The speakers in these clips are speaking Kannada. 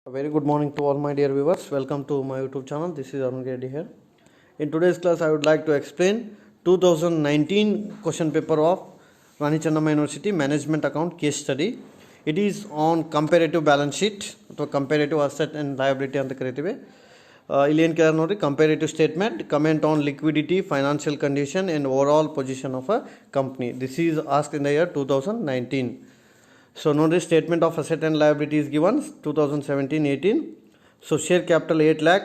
A very good morning to all my dear viewers. Welcome to my YouTube channel. This is Arun Reddy here. In today's class, I would like to explain 2019 question paper of Rani Channamma University Management Account case study. It is on comparative balance sheet or comparative asset and liability ಅಂತ ಕರಿತೀವಿ. ಇಲ್ಲಿ ಏನು ಕೇಳಿದ್ರೆ ನೋಡಿ, comparative statement, comment on liquidity, financial condition and overall position of a company. This is asked in the year 2019. So notice statement of asset and liability is given 2017-18. So share capital 8 lakh,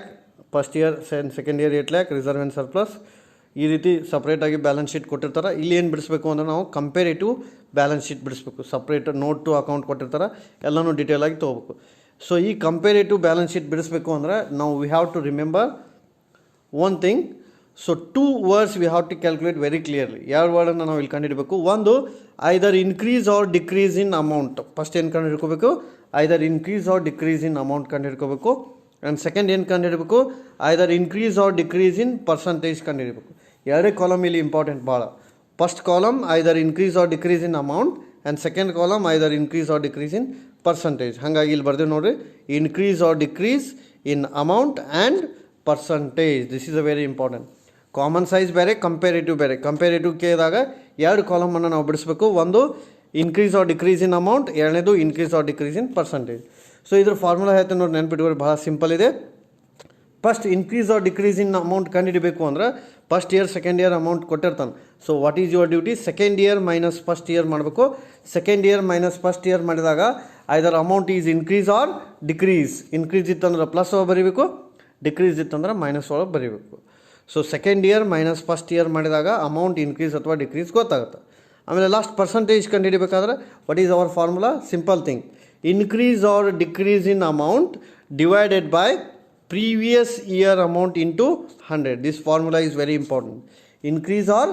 first year and second year 8 lakh, reserve and surplus. ಈ ರೀತಿ ಸಪ್ರೇಟ್ ಆಗಿ ಬ್ಯಾಲೆನ್ಸ್ ಶೀಟ್ ಕೊಟ್ಟಿರ್ತಾರೆ. ಇಲ್ಲಿ ಏನು ಬಿಡಿಸ್ಬೇಕು ಅಂದ್ರೆ ನಾವು ಕಂಪೇರೇಟಿವ್ ಬ್ಯಾಲೆನ್ಸ್ ಶೀಟ್ ಬಿಡಿಸ್ಬೇಕು. ಸಪ್ರೇಟ್ ನೋಟ್ ಟು ಅಕೌಂಟ್ ಕೊಟ್ಟಿರ್ತಾರೆ, ಎಲ್ಲನೂ ಡೀಟೇಲ್ ಆಗಿ ತೊಗೋಬೇಕು. ಸೊ ಈ ಕಂಪೇರೇಟಿವ್ ಬ್ಯಾಲೆನ್ಸ್ ಶೀಟ್ ಬಿಡಿಸ್ಬೇಕು ಅಂದರೆ ನಾವು we have to remember one thing. So two words we have to calculate very clearly. ಎರಡು ವರ್ಡನ್ನು ನಾವು ಇಲ್ಲಿ ಕಂಡುಹಿಡಬೇಕು. ಒಂದು either increase or decrease in amount. First ಏನು ಕಂಡು ಹಿಡ್ಕೋಬೇಕು, either increase or decrease in amount ಕಂಡು ಹಿಡ್ಕೋಬೇಕು. ಆ್ಯಂಡ್ ಸೆಕೆಂಡ್ ಏನು ಕಂಡು ಹಿಡಬೇಕು, either increase or decrease in percentage ಕಂಡು ಹಿಡಬೇಕು. ಎರಡೇ ಕಾಲಮ್ ಇಲ್ಲಿ ಇಂಪಾರ್ಟೆಂಟ್ ಭಾಳ. First column either increase or decrease in amount and second column either increase or decrease in percentage. ಹಾಗಾಗಿ ಇಲ್ಲಿ ಬರ್ದೇವೆ ನೋಡಿರಿ, increase or decrease in amount and percentage. This is a very important. Common size ಬೇರೆ, ಕಂಪೇರೇಟಿವ್ ಬೇರೆ. ಕಂಪೇರೇಟಿವ್ ಕೇಳಿದಾಗ ಎರಡು ಕಾಲಮನ್ನು ನಾವು ಬಿಡಿಸ್ಬೇಕು. ಒಂದು increase or decrease in amount, ಎರಡನೇದು increase or decrease in percentage. So ಇದ್ರ ಫಾರ್ಮುಲಾ ಹೇಳ್ತೀನಿ ನೋಡಿ, ನೆನ್ಪಿಟ್ಕೊಳ್ಳಿ, ಭಾಳ ಸಿಂಪಲ್ ಇದೆ. First increase or decrease in amount ಕಂಡುಹಿಡಬೇಕು ಅಂದ್ರೆ first year second year amount ಕೊಟ್ಟಿರ್ತಾನೆ. So what is your duty, second year minus first year ಮಾಡಬೇಕು. Second year minus first year ಮಾಡಿದಾಗ either amount is increase or decrease. Increase ಇತ್ತಂದ್ರೆ ಪ್ಲಸ್ ಒಳಗೆ ಬರೀಬೇಕು, ಡಿಕ್ರೀಸ್ ಇತ್ತಂದ್ರೆ ಮೈನಸ್ ಒಳಗೆ ಬರೀಬೇಕು. So second year minus first year ಮಾಡಿದಾಗ ಅಮೌಂಟ್ ಇನ್ಕ್ರೀಸ್ ಅಥವಾ ಡಿಕ್ರೀಸ್ ಗೊತ್ತಾಗುತ್ತೆ. ಆಮೇಲೆ ಲಾಸ್ಟ್ ಪರ್ಸಂಟೇಜ್ ಕಂಡುಹಿಡಬೇಕಾದ್ರೆ what is our formula, simple thing, increase or decrease in amount divided by previous year amount into 100. This formula is very important. Increase or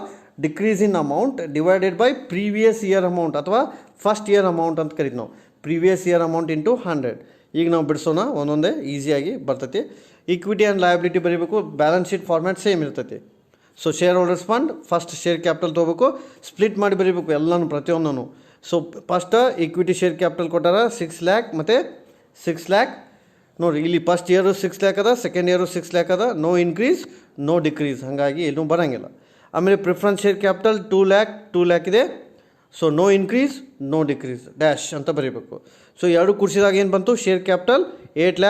decrease in amount divided by previous year amount ಅಥವಾ ಫಸ್ಟ್ ಇಯರ್ ಅಮೌಂಟ್ ಅಂತ ಕರಿತೀವಿ ನಾವು. Previous year amount into 100. ಈಗ ನಾವು ಬಿಡಿಸೋಣ, ಒಂದೊಂದೇ ಈಸಿಯಾಗಿ ಬರ್ತೈತಿ. ಈಕ್ವಿಟಿ ಆ್ಯಂಡ್ ಲಯಬಿಲಿಟಿ ಬರೀಬೇಕು. ಬ್ಯಾಲೆನ್ಸ್ ಶೀಟ್ ಫಾರ್ಮ್ಯಾಟ್ ಸೇಮ್ ಇರ್ತೈತಿ. So share holders fund first share capital ತೊಗೋಬೇಕು, ಸ್ಪ್ಲಿಟ್ ಮಾಡಿ ಬರೀಬೇಕು ಎಲ್ಲನೂ ಪ್ರತಿಯೊಂದೂ. So first equity share capital ಕೊಟ್ಟಾರ 6 ಲ್ಯಾಕ್ ಮತ್ತು 6 ಲ್ಯಾಕ್. ನೋಡಿ ಇಲ್ಲಿ ಫಸ್ಟ್ ಇಯರು 6 ಲ್ಯಾಕ್ ಅದ, ಸೆಕೆಂಡ್ ಇಯರು 6 ಲ್ಯಾಕ್ ಅದ. ನೋ ಇನ್ಕ್ರೀಸ್ ನೋ ಡಿಕ್ರೀಸ್, ಹಾಗಾಗಿ ಏನೂ ಬರೋಂಗಿಲ್ಲ. ಆಮೇಲೆ ಪ್ರಿಫರೆನ್ಸ್ ಶೇರ್ ಕ್ಯಾಪಿಟಲ್ 2 ಲ್ಯಾಕ್ ಇದೆ. So no increase no decrease dash ಅಂತ ಬರೀಬೇಕು. ಸೊ ಎರಡು ಕೂಡಿಸಿದಾಗ ಏನು ಬಂತು, share capital 8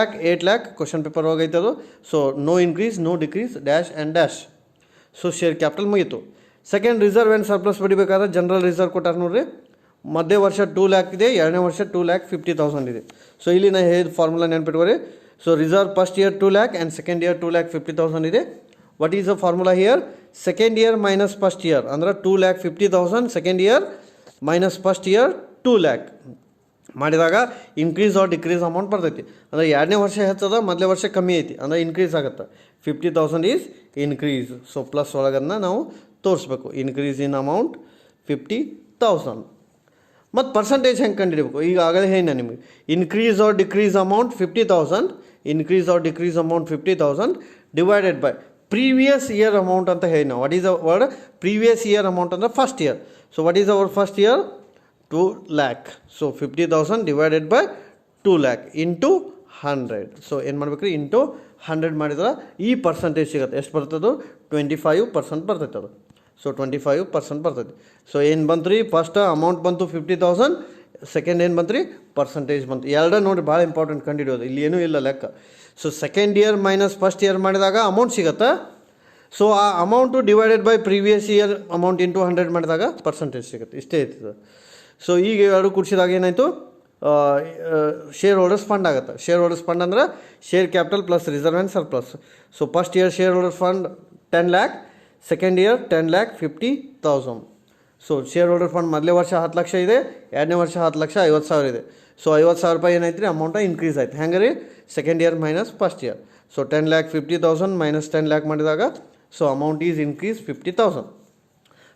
lakh question paper ಹೋಗೈತೆ ಅದು. So no increase no decrease dash and dash. So share capital ಮುಗೀತು. ಸೆಕೆಂಡ್ ರಿಸರ್ವ್ ಆ್ಯಂಡ್ ಸರ್ಪ್ಲಸ್ ಬಡಿಬೇಕಾದ್ರೆ ಜನರಲ್ ರಿಸರ್ವ್ ಕೊಟ್ಟಾರ ನೋಡ್ರಿ. ಮಧ್ಯೆ ವರ್ಷ 2 ಲ್ಯಾಕ್ ಇದೆ, ಎರಡನೇ ವರ್ಷ 2,50,000 ಇದೆ. ಸೊ ಇಲ್ಲಿ ನಾನು ಹೇಳಿದ ಫಾರ್ಮುಲಾ ನೆನ್ಪಿಟ್ಕೊರಿ. So reserve first year 2 lakh and second year 2,50,000 ಇದೆ. What is the formula here, second year minus first year ಅಂದರೆ 2,50,000, second year minus first year 2 lakh ಮಾಡಿದಾಗ ಇನ್ಕ್ರೀಸ್ ಆರ್ ಡಿಕ್ರೀಸ್ ಅಮೌಂಟ್ ಬರ್ತೈತಿ. ಅಂದರೆ ಎರಡನೇ ವರ್ಷ ಹೆಚ್ಚದ, ಮೊದಲೇ ವರ್ಷ ಕಮ್ಮಿ ಐತಿ, ಅಂದರೆ ಇನ್ಕ್ರೀಸ್ ಆಗುತ್ತೆ. 50,000 ಈಸ್ ಇನ್ಕ್ರೀಸ್. ಸೊ ಪ್ಲಸ್ ಒಳಗನ್ನ ನಾವು ತೋರಿಸ್ಬೇಕು, ಇನ್ಕ್ರೀಸ್ ಇನ್ ಅಮೌಂಟ್ 50,000. ಮತ್ತು ಪರ್ಸಂಟೇಜ್ ಹೆಂಗೆ ಕಂಡುಹಿಡಬೇಕು, ಈಗ ಆಗಲೇ ಹೇಳಿ ನಾನು ನಿಮಗೆ. Increase or decrease amount 50,000, increase or decrease amount 50,000 divided by previous year amount ಅಂತ ಹೇಳಿ ನಾವು. What is a word, previous year amount ಅಂದರೆ first year. So what is our first year, 2 lakh. So 50,000 divided by 2 lakh into 100. So ಏನು ಮಾಡ್ಬೇಕು ರೀ, ಇಂಟು 100 ಮಾಡಿದ್ರೆ ಈ ಪರ್ಸಂಟೇಜ್ ಸಿಗುತ್ತೆ. ಎಷ್ಟು ಬರ್ತದೆ, 25% ಬರ್ತೈತೆ ಅದು. ಸೊ 25% ಬರ್ತೈತಿ. ಸೊ ಏನು ಬಂತು ರೀ, ಫಸ್ಟ್ ಅಮೌಂಟ್ ಬಂತು 50,000, ಸೆಕೆಂಡ್ ಏನು ಬಂತು ರೀ, ಪರ್ಸಂಟೇಜ್ ಬಂತು. ಎರಡೇ ನೋಡಿ ಭಾಳ ಇಂಪಾರ್ಟೆಂಟ್ ಕಂಡುಹಿಡಿಯೋದು, ಇಲ್ಲಿ ಏನೂ ಇಲ್ಲ ಲೆಕ್ಕ. So second year minus first year ಮಾಡಿದಾಗ ಅಮೌಂಟ್ ಸಿಗುತ್ತೆ. ಸೊ ಆ amount divided by previous year amount into 100 ಮಾಡಿದಾಗ ಪರ್ಸಂಟೇಜ್ ಸಿಗುತ್ತೆ. ಇಷ್ಟೇ ಐತದೆ. ಸೊ ಈಗ ಎರಡು ಕೂಡಿಸಿದಾಗ ಏನಾಯಿತು, ಶೇರ್ ಹೋಲ್ಡರ್ಸ್ ಫಂಡ್ ಆಗುತ್ತೆ. ಶೇರ್ ಹೋಲ್ಡರ್ಸ್ ಫಂಡ್ ಅಂದರೆ share capital plus reserve and surplus. So first year share holders fund 10 lac, second year 10,50,000. So share holder fund ಮೊದಲೇ ವರ್ಷ 10 ಲಕ್ಷ ಇದೆ, ಎರಡನೇ ವರ್ಷ 10 ಲಕ್ಷ 50,000 ಇದೆ. ಸೊ 50,000 ರೂಪಾಯಿ ಏನೈತೆ ರೀ, ಅಮೌಂಟ ಇನ್ಕ್ರೀಸ್ ಆಯ್ತು. ಹೆಂಗೆ ರೀ, second year minus first year. So 10,50,000 minus 10 lakh ಮಾಡಿದಾಗ so amount is increase 50,000.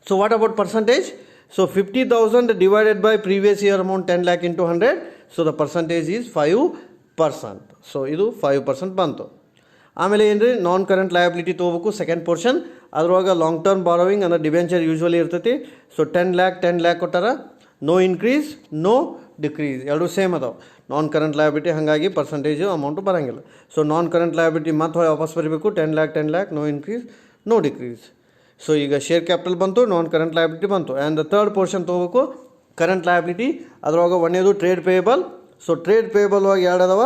So what about percentage, so 50,000 divided by previous year amount 10 lakh into 100. So the percentage is 5%. So ಇದು 5% ಬಂತು. ಆಮೇಲೆ ಏನು ರೀ, ನಾನ್ ಕರೆಂಟ್ ಲಯಬಿಲಿಟಿ ತೊಗೋಬೇಕು ಸೆಕೆಂಡ್ ಪೋರ್ಷನ್. ಅದ್ರೊಳಗೆ ಲಾಂಗ್ ಟರ್ಮ್ ಬಾರೋವಿಂಗ್ ಅಂದರೆ ಡಿಬೆಂಚರ್ ಯೂಶ್ವಲಿ ಇರ್ತೈತಿ. ಸೊ 10 ಲ್ಯಾಕ್ ಕೊಟ್ಟಾರ, ನೋ ಇನ್ಕ್ರೀಸ್ ನೋ ಡಿಕ್ರೀಸ್ ಎರಡು ಸೇಮ್ ಅದಾವೆ. ನಾನ್ ಕರೆಂಟ್ ಲಯಬಿಲಿಟಿ ಹಾಗಾಗಿ ಪರ್ಸೆಂಟೇಜು ಅಮೌಂಟು ಬರೋಂಗಿಲ್ಲ. ಸೊ ನಾನ್ ಕರೆಂಟ್ ಲಯಬಿಲಿಟಿ ಮತ್ತೆ ವಾಪಸ್ ಬರಬೇಕು 10 lakh, no increase no decrease. So ಈಗ ಶೇರ್ ಕ್ಯಾಪಿಟಲ್ ಬಂತು, ನಾನ್ ಕರೆಂಟ್ ಲಯಬಿಲಿಟಿ ಬಂತು. ಆ್ಯಂಡ್ ದ ಥರ್ಡ್ ಪೋರ್ಷನ್ ತೊಗೋಬೇಕು ಕರೆಂಟ್ ಲಯಬಿಲಿಟಿ. ಅದ್ರೊಳಗೆ ಒಂದೇದು trade payable. So trade payable ಒಳಗೆ ಎರಡು ಅದಾವ,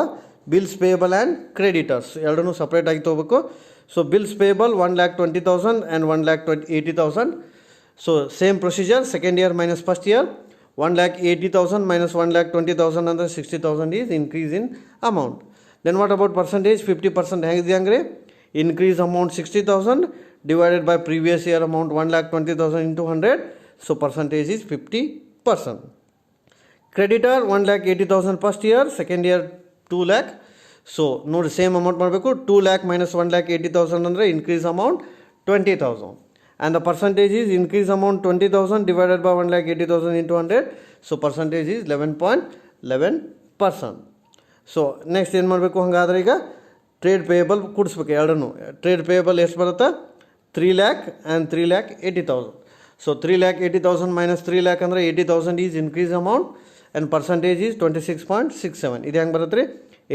ಬಿಲ್ಸ್ ಪೇಯಬಲ್ ಆ್ಯಂಡ್ ಕ್ರೆಡಿಟರ್ಸ್ ಎರಡನ್ನೂ ಸಪ್ರೇಟಾಗಿ ತೊಗೋಬೇಕು. So bills payable 1,20,000 and 1,80,000. So same procedure, second year minus first year. 1,80,000 minus 1,20,000 ಅಂದರೆ 60,000 is increase in amount. Then what about percentage? 50% ಹೆಂಗಿದೆ ಹಂಗ್ರೆ increase amount 60,000 divided by previous year amount 1,20,000 into 100. So percentage is 50%. Creditor 1,80,000 first year, second year 2 lakh. So ನೋಡಿ ಸೇಮ್ ಅಮೌಂಟ್ ಮಾಡಬೇಕು. 2 lakh minus 1,80,000 ಅಂದರೆ increase amount 20,000. And the percentage is increase amount 20,000 divided by 1,80,000 into 100. So percentage is 11.11%. So next ಏನು ಮಾಡಬೇಕು ಹಾಗಾದ್ರೆ ಈಗ ಟ್ರೇಡ್ ಪೇಯಬಲ್ ಕೂಡಿಸ್ಬೇಕು ಎರಡನ್ನು. ಟ್ರೇಡ್ ಪೇಯಬಲ್ ಎಷ್ಟು ಬರುತ್ತೆ? 3 lakh and 3,80,000. So 3,80,000 minus 3 lakh ಅಂದರೆ 80,000 is increase amount and percentage is 26.67. ಇದು ಹೆಂಗೆ ಬರುತ್ತೆ ರೀ?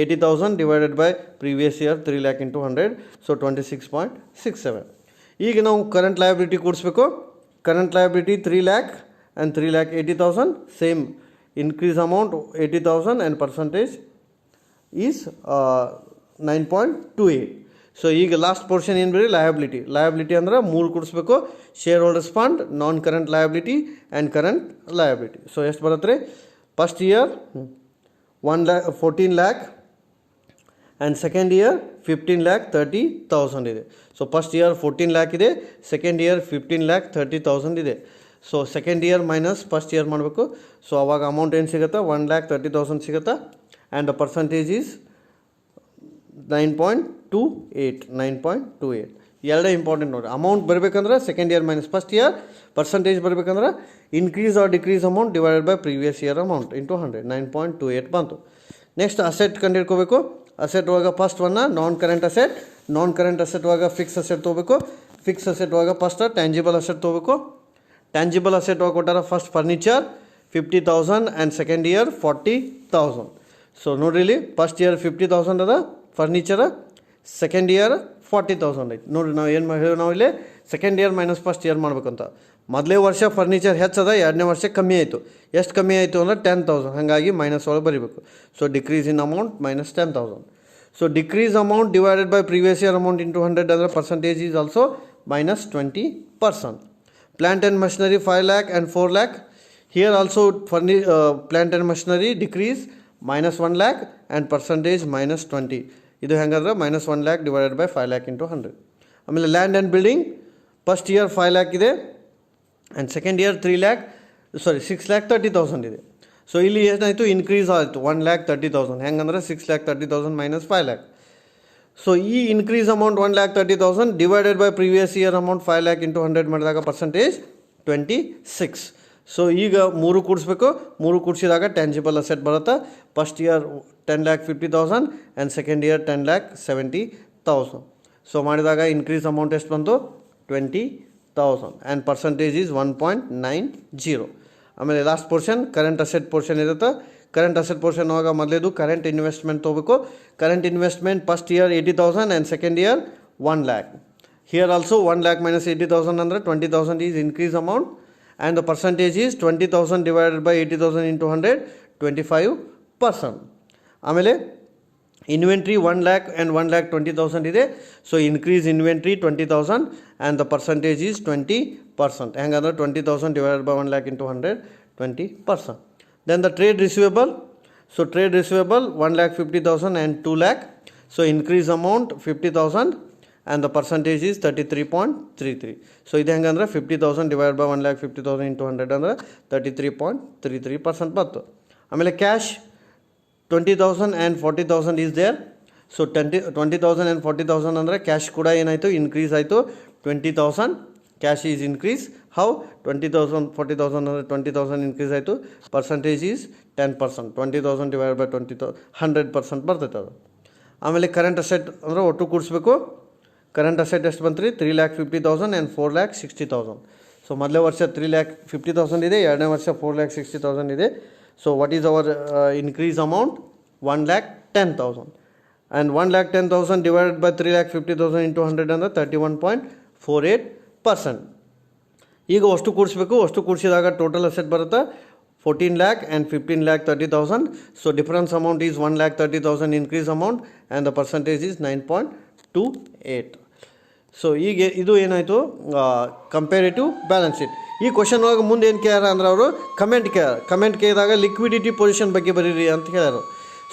80,000 divided by previous year 3 lakh into 100. So 26.67. ಈಗ ನಾವು ಕರೆಂಟ್ ಲಯಬಿಲಿಟಿ ಕೂಡಿಸ್ಬೇಕು. Current liability 3 lakh and 3,80,000, same increase amount 80,000 and percentage is 9.28. So ಈಗ ಲಾಸ್ಟ್ ಪೋರ್ಷನ್ ಏನು ಬರೀ ಲಯಬಿಲಿಟಿ. ಲಯಬಿಲಿಟಿ ಅಂದ್ರೆ ಮೂರು ಕೂಡಿಸ್ಬೇಕು, share holders fund, non current liability and current liability. So ಎಷ್ಟು ಬರುತ್ತೆ ರೀ? First year 14 lakh and second year 15,30,000 ಇದೆ. ಸೊ ಫಸ್ಟ್ ಇಯರ್ 14 lakh ಇದೆ, ಸೆಕೆಂಡ್ ಇಯರ್ 15,30,000 ಇದೆ. So second year minus first year ಮಾಡಬೇಕು. ಸೊ ಅವಾಗ ಅಮೌಂಟ್ ಏನು ಸಿಗುತ್ತೆ? 1,30,000 ಸಿಗುತ್ತೆ. And the percentage is 9.28. ಎರಡೇ ಇಂಪಾರ್ಟೆಂಟ್ ನೋಡಿ. ಅಮೌಂಟ್ ಬರಬೇಕಂದ್ರೆ second year minus first year, percentage ಬರಬೇಕಂದ್ರೆ increase or decrease amount divided by previous year amount into 100. 9.28 ಬಂತು. ನೆಕ್ಸ್ಟ್ ಅಸೆಟ್ ಕಂಡಿಡ್ಕೋಬೇಕು. ಅಸೆಟ್ ಒಳಗೆ ಫಸ್ಟ್ ಒನ್ನ non current asset. Non current asset ಒಳಗೆ ಫಿಕ್ಸ್ ಅಸೆಟ್ ತೊಗೋಬೇಕು. ಫಿಕ್ಸ್ ಅಸೆಟ್ ಒಳಗೆ ಫಸ್ಟ್ ಟ್ಯಾಂಜಿಬಲ್ ಅಸೆಟ್ ತೊಗೋಬೇಕು. ಟ್ಯಾಂಜಿಬಲ್ ಅಸೆಟ್ ಒಳಗೆ ಕೊಟ್ಟಾರ first furniture 50,000 and second year 40,000. So ನೋಡ್ರಿ ಇಲ್ಲಿ ಫಸ್ಟ್ ಇಯರ್ 50,000 ಅದ ಫರ್ನಿಚರ್, ಸೆಕೆಂಡ್ ಇಯರ್ 40,000 ಐತಿ. ನೋಡಿರಿ ನಾವು ಏನು ಹೇಳಿ ನಾವು ಇಲ್ಲಿ second year minus first year ಮಾಡ್ಬೇಕಂತ. ಮೊದಲೇ ವರ್ಷ ಫರ್ನಿಚರ್ ಹೆಚ್ಚದ, ಎರಡನೇ ವರ್ಷ ಕಮ್ಮಿ ಆಯಿತು. ಎಷ್ಟು ಕಮ್ಮಿ ಆಯಿತು ಅಂದ್ರೆ 10,000, ಹಾಗಾಗಿ ಮೈನಸ್ ಒಳಗೆ ಬರೀಬೇಕು. So decrease in amount minus 10,000. So decrease amount divided by previous year amount into 100 ಅಂದರೆ percentage is also minus 20%. Plant and machinery 5 lakh and 4 lakh. Here also plant and machinery decrease minus 1 lakh and percentage minus 20. ಇದು ಹೆಂಗಂದ್ರೆ minus 1 lakh divided by 5 lakh into 100. ಆಮೇಲೆ land and building first year 5 lakh ಇದೆ ಆ್ಯಂಡ್ ಸೆಕೆಂಡ್ ಇಯರ್ 6,30,000 ಇದೆ. ಸೊ ಇಲ್ಲಿ ಏನಾಯಿತು? ಇನ್ಕ್ರೀಸ್ ಆಯಿತು 1,30,000. ಹೆಂಗಂದ್ರೆ 6,30,000 ಮೈನಸ್ 5 lakh. ಸೊ ಈ increase amount 1,30,000 divided by previous year amount 5 lakh into 100 ಮಾಡಿದಾಗ ಪರ್ಸೆಂಟೇಜ್ 26. ಸೊ ಈಗ ಮೂರು ಕೂಡಿಸ್ಬೇಕು. ಮೂರು ಕೂಡಿಸಿದಾಗ ಟ್ಯಾಂಜಿಬಲ್ ಅಸೆಟ್ ಬರುತ್ತೆ. First year 10,50,000 and second year 10,70,000. So ಮಾಡಿದಾಗ ಇನ್ಕ್ರೀಸ್ ಅಮೌಂಟ್ ಎಷ್ಟು ಬಂತು? 20,000 ಆ್ಯಂಡ್ ಪರ್ಸೆಂಟೇಜ್ ಈಸ್ 1.90. ಆಮೇಲೆ last portion current asset portion ಇರುತ್ತೆ. ಕರೆಂಟ್ ಅಸೆಟ್ ಪೋರ್ಷನ್ ಆವಾಗ ಮೊದಲೇದು ಕರೆಂಟ್ ಇನ್ವೆಸ್ಟ್ಮೆಂಟ್ ತೊಗೋಬೇಕು. Current investment first year 80,000 and second year 1 lakh. Here also 1 lakh minus 80,000 ಅಂದರೆ 20,000 is increase amount and the percentage is 20,000 divided by 80,000 into 100, 25%. ಆಮೇಲೆ ಇನ್ವೆಂಟ್ರಿ 1 lakh ಆ್ಯಂಡ್ 1,20,000 ಇದೆ. So increase inventory 20,000 and the percentage is 20%. ಹೆಂಗಂದ್ರೆ 20,000 divided by 1 lakh into 100, 20%. Then the trade receivable. So trade receivable 1,50,000 and 2 lakh. So increase amount 50,000 and the percentage is 33.33. So ಇದು ಹೆಂಗಂದ್ರೆ 50,000 divided by 1,50,000 into 100 ಅಂದರೆ 33.33% ಬಂತು. ಆಮೇಲೆ cash 20,000 and 40,000 is there. So 20,000 and 40,000 ಅಂದರೆ ಕ್ಯಾಶ್ ಕೂಡ ಏನಾಯಿತು? ಇನ್ಕ್ರೀಸ್ ಆಯಿತು. 20,000 ಕ್ಯಾಶ್ ಈಸ್ ಇನ್ಕ್ರೀಸ್. ಹೌ? 20,000 40,000 ಅಂದರೆ 20,000 ಇನ್ಕ್ರೀಸ್ ಆಯಿತು. Percentage is 10%. 20,000 ಡಿವೈಡ್ ಬೈ 100% ಬರ್ತೈತೆ ಅದು. ಆಮೇಲೆ ಕರೆಂಟ್ ಅಸೆಟ್ ಅಂದರೆ ಒಟ್ಟು ಕೂಡಿಸ್ಬೇಕು. ಕರೆಂಟ್ ಅಸೆಟ್ ಎಷ್ಟು ಬಂತು ರೀ? 3,50,000 ಆ್ಯಂಡ್ 4,60,000. ಸೊ ಮೊದಲೇ ವರ್ಷ 3,50,000 ಇದೆ, ಎರಡನೇ ವರ್ಷ 4,60,000 ಇದೆ. So what is our increase amount? 1,10,000. And 1,10,000 divided by 3,50,000 into 100 ಅಂದರೆ 31.48%. ಈಗ ಅಷ್ಟು ಕೂಡಿಸ್ಬೇಕು. ಅಷ್ಟು ಕೂಡಿಸಿದಾಗ ಟೋಟಲ್ ಅಸೆಟ್ ಬರುತ್ತೆ 14 lakh and 15 lakh 30,000. So difference amount is 1 lakh 30,000 increase amount and the percentage is 9.28. So ಈಗ ಇದು ಏನಾಯಿತು ಕಂಪೇರಿಟಿವ್ ಬ್ಯಾಲೆನ್ಸ್ ಶೀಟ್. ಈ ಕ್ವಶನ್ ಒಳಗೆ ಮುಂದೆ ಏನು ಕೇಳ್ಯಾರ ಅಂದ್ರೆ ಅವರು ಕಮೆಂಟ್ ಕೇಳಿದಾಗ ಲಿಕ್ವಿಡಿಟಿ ಪೊಸಿಷನ್ ಬಗ್ಗೆ ಬರೀರಿ ಅಂತ ಹೇಳ್ಯಾರು.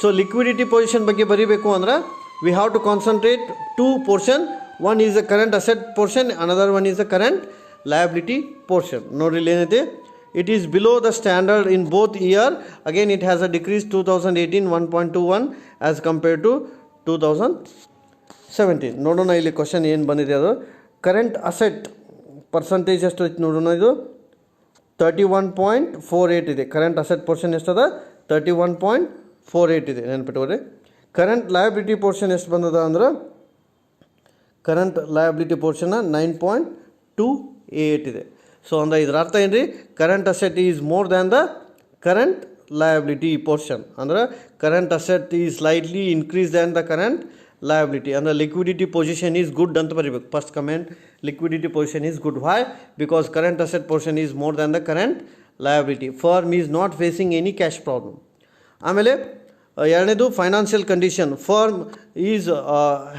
ಸೊ ಲಿಕ್ವಿಡಿಟಿ ಪೊಸಿಷನ್ ಬಗ್ಗೆ ಬರೀಬೇಕು ಅಂದ್ರೆ we have to concentrate two portion. One is the current asset portion, another one is the current liability portion. ನೋಡ್ರಿ ಇಲ್ಲಿ ಏನೈತೆ, it is below the standard in both year. Again it has a decrease 2018 1.21 as compared to 2017. ನೋಡೋಣ ಇಲ್ಲಿ ಕ್ವಶನ್ ಏನು ಬಂದಿದೆ. ಅದು ಕರೆಂಟ್ ಅಸೆಟ್ ಪರ್ಸಂಟೇಜ್ ಎಷ್ಟು ಐತೆ ನೋಡೋಣ. ಇದು 31.48 ಇದೆ. Current asset portion ಎಷ್ಟದ? 31.48 ಇದೆ. ನೆನ್ಪಿಟ್ಕೋರಿ. ಕರೆಂಟ್ ಲಯಬಿಲಿಟಿ ಪೋರ್ಷನ್ ಎಷ್ಟು ಬಂದದ ಅಂದ್ರೆ ಕರೆಂಟ್ ಲಯಬಿಲಿಟಿ ಪೋರ್ಷನ್ 9.28 ಇದೆ. ಸೊ ಅಂದ್ರೆ ಇದರ ಅರ್ಥ ಏನು ರೀ, current asset is more than the current liability portion. ಅಂದ್ರೆ current asset is slightly increase than the current liability. ಅಂದರೆ ಲಿಕ್ವಿಡಿಟಿ ಪೊಸಿಷನ್ ಈಸ್ ಗುಡ್ ಅಂತ ಬರೀಬೇಕು. First comment, liquidity position is good. Why? Because current asset portion is more than the current liability. Firm is not facing any cash problem. ಆಮೇಲೆ ಎರಡನೇದು financial condition. Firm is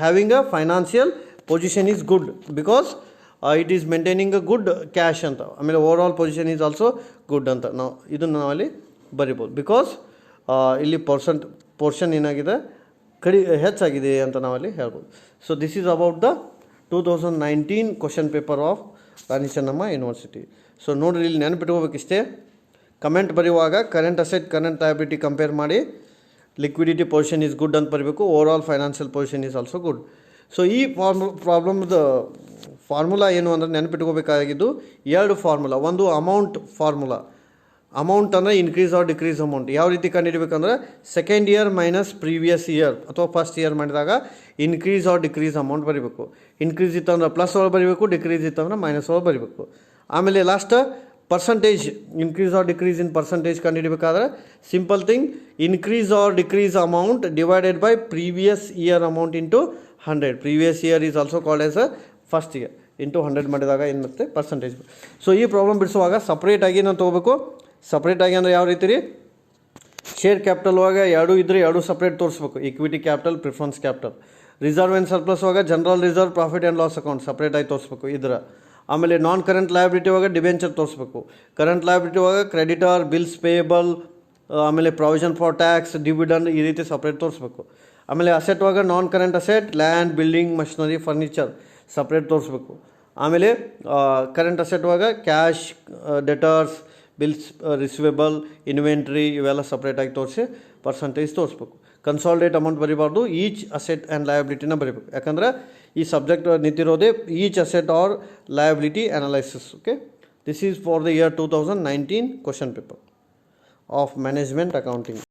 having a financial position is good because it is maintaining a good cash ಅಂತ. ಆಮೇಲೆ over all position is also good ಅಂತ ನಾವು ಇದನ್ನು ನಾವಲ್ಲಿ ಬರಿಬೋದು. ಬಿಕಾಸ್ ಇಲ್ಲಿ ಪೋರ್ಷನ್ ಏನಾಗಿದೆ, ಹೆಚ್ಚಾಗಿದೆ ಅಂತ ನಾವಲ್ಲಿ ಹೇಳ್ಬೋದು. So this is about the 2019 question paper of Rani Chennamma university. So ನೋಡ್ರಿ, ಇಲ್ಲಿ ನೆನಪಿಟ್ಕೋಬೇಕಿಷ್ಟೇ, ಕಮೆಂಟ್ ಬರೆಯುವಾಗ current asset current liability compare ಮಾಡಿ ಲಿಕ್ವಿಡಿಟಿ ಪೊಸಿಷನ್ ಈಸ್ ಗುಡ್ ಅಂತ ಬರೀಬೇಕು. Overall financial position is also good. So ಈ ಪ್ರಾಬ್ಲಮ್ದ ಫಾರ್ಮುಲಾ ಏನು ಅಂದರೆ ನೆನಪಿಟ್ಕೋಬೇಕಾಗಿದ್ದು ಎರಡು ಫಾರ್ಮುಲಾ. ಒಂದು ಅಮೌಂಟ್ ಫಾರ್ಮುಲಾ. ಅಮೌಂಟ್ ಅಂದರೆ ಇನ್ಕ್ರೀಸ್ ಆರ್ ಡಿಕ್ರೀಸ್ ಅಮೌಂಟ್. ಯಾವ ರೀತಿ ಕಂಡುಹಿಡಬೇಕಂದ್ರೆ second year minus previous year ಅಥವಾ ಫಸ್ಟ್ ಇಯರ್ ಮಾಡಿದಾಗ ಇನ್ಕ್ರೀಸ್ ಆರ್ ಡಿಕ್ರೀಸ್ ಅಮೌಂಟ್ ಬರೀಬೇಕು. ಇನ್ಕ್ರೀಸ್ ಇತ್ತಂದ್ರೆ ಪ್ಲಸ್ ಒಳಗೆ ಬರೀಬೇಕು, ಡಿಕ್ರೀಸ್ ಇತ್ತಂದ್ರೆ ಮೈನಸ್ ಒಳಗೆ ಬರೀಬೇಕು. ಆಮೇಲೆ last percentage, increase or decrease in percentage ಕಂಡುಹಿಡಬೇಕಾದ್ರೆ simple thing, increase or decrease amount divided by previous year amount into 100. Previous year is also called as a first year into 100 ಮಾಡಿದಾಗ ಏನು ಮತ್ತೆ ಪರ್ಸಂಟೇಜ್. ಸೊ ಈ ಪ್ರಾಬ್ಲಮ್ ಬಿಡಿಸುವಾಗ ಸಪ್ರೇಟಾಗಿ ನಾವು ತೊಗೋಬೇಕು. ಸಪ್ರೇಟಾಗಿ ಅಂದರೆ ಯಾವ ರೀತಿ ರೀ, ಶೇರ್ ಕ್ಯಾಪಿಟಲ್ ಒಳಗೆ ಎರಡು ಇದ್ದರೆ ಎರಡು ಸಪ್ರೇಟ್ ತೋರಿಸ್ಬೇಕು. Equity capital, preference capital. Reserve and surplus ಒಳಗೆ general reserve, profit and loss account ಸಪ್ರೇಟಾಗಿ ತೋರಿಸ್ಬೇಕು ಇದರ. ಆಮೇಲೆ ನಾನ್ ಕರೆಂಟ್ ಲಯಬಿಲಿಟಿ ಒಳಗೆ ಡಿಬೆಂಚರ್ ತೋರಿಸ್ಬೇಕು. ಕರೆಂಟ್ ಲಯಬಿಲಿಟಿ ಒಳಗೆ ಕ್ರೆಡಿಟರ್, ಬಿಲ್ಸ್ ಪೇಯಬಲ್, ಆಮೇಲೆ ಪ್ರಾವಿಷನ್ ಫಾರ್ ಟ್ಯಾಕ್ಸ್, ಡಿವಿಡೆಂಡ್ ಈ ರೀತಿ ಸಪ್ರೇಟ್ ತೋರಿಸ್ಬೇಕು. ಆಮೇಲೆ ಅಸೆಟ್ ಒಳಗೆ non current asset, land, building, machinery, furniture separate ತೋರಿಸ್ಬೇಕು. ಆಮೇಲೆ ಕರೆಂಟ್ ಅಸೆಟ್ ಒಳಗೆ cash, debtors, bills receivable, inventory ಇವೆಲ್ಲ ಸಪ್ರೇಟಾಗಿ ತೋರಿಸಿ ಪರ್ಸಂಟೇಜ್ ತೋರಿಸ್ಬೇಕು. ಕನ್ಸಾಲಿಡೇಟ್ ಅಮೌಂಟ್ ಬರೀಬಾರ್ದು, ಈಚ್ ಅಸೆಟ್ ಆ್ಯಂಡ್ ಲಯಬಿಲಿಟಿನ ಬರೀಬೇಕು. ಯಾಕಂದರೆ ಈ ಸಬ್ಜೆಕ್ಟ್ ನಿಂತಿರೋದೇ each asset or liability analysis. Okay, this is for the year 2019 question paper of management accounting.